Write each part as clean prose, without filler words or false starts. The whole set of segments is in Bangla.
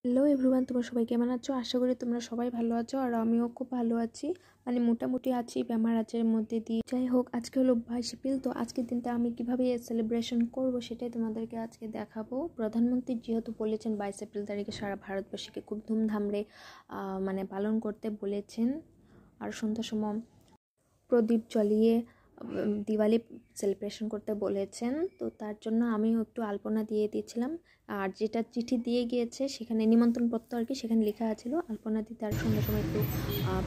হ্যালো এভরিওয়ান, তোমরা সবাই কেমন আছো? আশা করি তোমরা সবাই ভালো আছো আর আমিও খুব ভালো আছি। মানে মোটামুটি আছি বেমার আজের মধ্যে দিয়ে। যাই হোক, আজকে হলো 22 এপ্রিল। তো আজকের দিনটা আমি কিভাবে সেলিব্রেশন করব সেটাই তোমাদেরকে আজকে দেখাবো। প্রধানমন্ত্রী যেহেতু বলেছেন 22 এপ্রিল তারিখে সারা ভারতবাসীকে খুব ধুমধামে মানে পালন করতে বলেছেন। আর সন্ধ্যার সময় প্রদীপ জ্বালিয়ে দিওয়ালি সেলিব্রেশন করতে বলেছেন। তো তার জন্য আমিও একটু আলপনা দিয়ে দিয়েছিলাম। আর যেটা চিঠি দিয়ে গিয়েছে সেখানে নিমন্ত্রণপত্র আর কি, সেখানে লেখা ছিল আলপনা দিতে আর সন্ধ্যার সময় একটু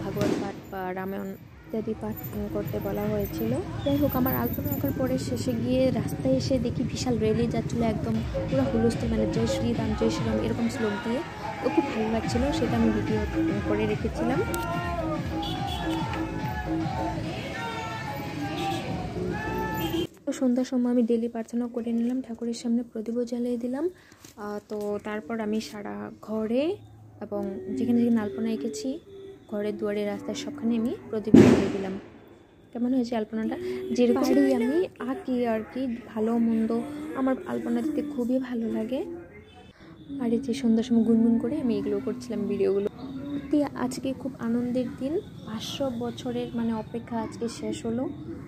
ভাগবত পাঠ বা রামায়ণ ইত্যাদি পাঠ করতে বলা হয়েছিল। যাই হোক, আমার আলপনা আঁকার পরে শেষে গিয়ে রাস্তায় এসে দেখি বিশাল র্যালি যাচ্ছিলো, একদম পুরো হুলস্থুল, মানে জয় শ্রীরাম এরকম শ্লোক দিয়ে। তো খুব ভালো লাগছিলো, সেটা আমি ভিডিও করে রেখেছিলাম। সন্ধ্যার সময় আমি ডেলি প্রার্থনা করে নিলাম, ঠাকুরের সামনে প্রদীপও জ্বালিয়ে দিলাম। তো তারপর আমি সারা ঘরে এবং যেখানে যেখানে আলপনা এঁকেছি, ঘরে দুয়ারে রাস্তায় সবখানে আমি প্রদীপ জ্বালিয়ে দিলাম। কেমন হয়েছে আলপনাটা? যেরকম আমি আঁকি আর কি, ভালো মন্দ আমার আলপনা দিতে খুবই ভালো লাগে। আর এই যে সন্ধ্যার সময় গুনগুন করে আমি এগুলো করছিলাম, ভিডিওগুলো। আজকে খুব আনন্দের দিন। 500 বছরের মানে অপেক্ষা আজকে শেষ হলো।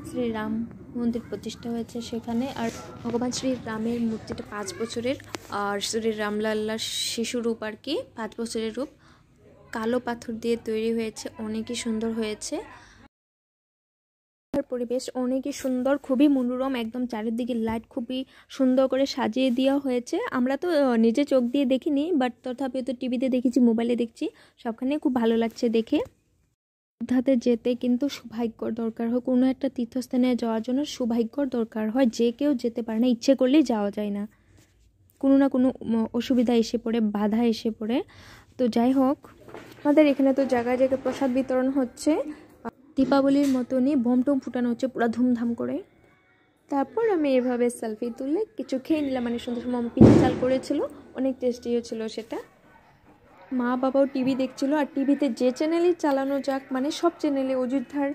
শ্রীরাম মন্দির প্রতিষ্ঠা হয়েছে সেখানে। আর ভগবান শ্রীরামের মূর্তিটা 5 বছরের, আর শ্রীরামলাল্লার শিশু রূপ আর কি, 5 বছরের রূপ, কালো পাথর দিয়ে তৈরি হয়েছে, অনেকই সুন্দর হয়েছে। পরিবেশ অনেকই সুন্দর, খুবই মনোরম, একদম চারিদিকে লাইট খুবই সুন্দর করে সাজিয়ে দেওয়া হয়েছে। আমরা তো নিজে চোখ দিয়ে দেখিনি, বাট তথাপি তো টিভিতে দেখেছি, মোবাইলে দেখছি, সবখানে খুব ভালো লাগছে দেখে। অযোধ্যাতে যেতে কিন্তু সৌভাগ্যর দরকার হয়, কোনো একটা তীর্থস্থানে যাওয়ার জন্য সৌভাগ্যর দরকার হয়। যে কেউ যেতে পারে না, ইচ্ছে করলেই যাওয়া যায় না, কোনো না কোনো অসুবিধা এসে পড়ে, বাধা এসে পড়ে। তো যাই হোক, আমাদের এখানে তো জায়গায় জায়গায় প্রসাদ বিতরণ হচ্ছে, দীপাবলির মতনই বোম টোম ফুটানো হচ্ছে পুরো ধুমধাম করে। তারপর আমি এভাবে সেলফি তুলে কিছু খেয়ে নিলাম। মানে সন্ধ্যার সময় পিঠা চাল করেছিল, অনেক টেস্টিও ছিল সেটা। মা বাবাও টিভি দেখছিল, আর টিভিতে যে চ্যানেলই চালানো যাক, মানে সব চ্যানেলে অযোধ্যার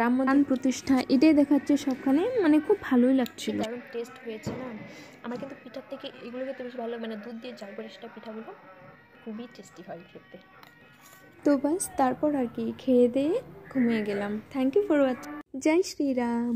রাম মন্দির প্রতিষ্ঠা এটাই দেখাচ্ছে সবখানে, মানে খুব ভালোই লাগছিল। দারুণ টেস্ট হয়েছে না। আমার কিন্তু পিঠার থেকে এগুলো খেতে বেশ ভালো, মানে দুধ দিয়ে জাল করে সেটা পিঠাগুলো খুবই টেস্টি হয় খেতে। তো বাস তারপর আর কি খেয়ে দিয়ে ঘুমিয়ে গেলাম। Thank you for watching. জয় শ্রীরাম।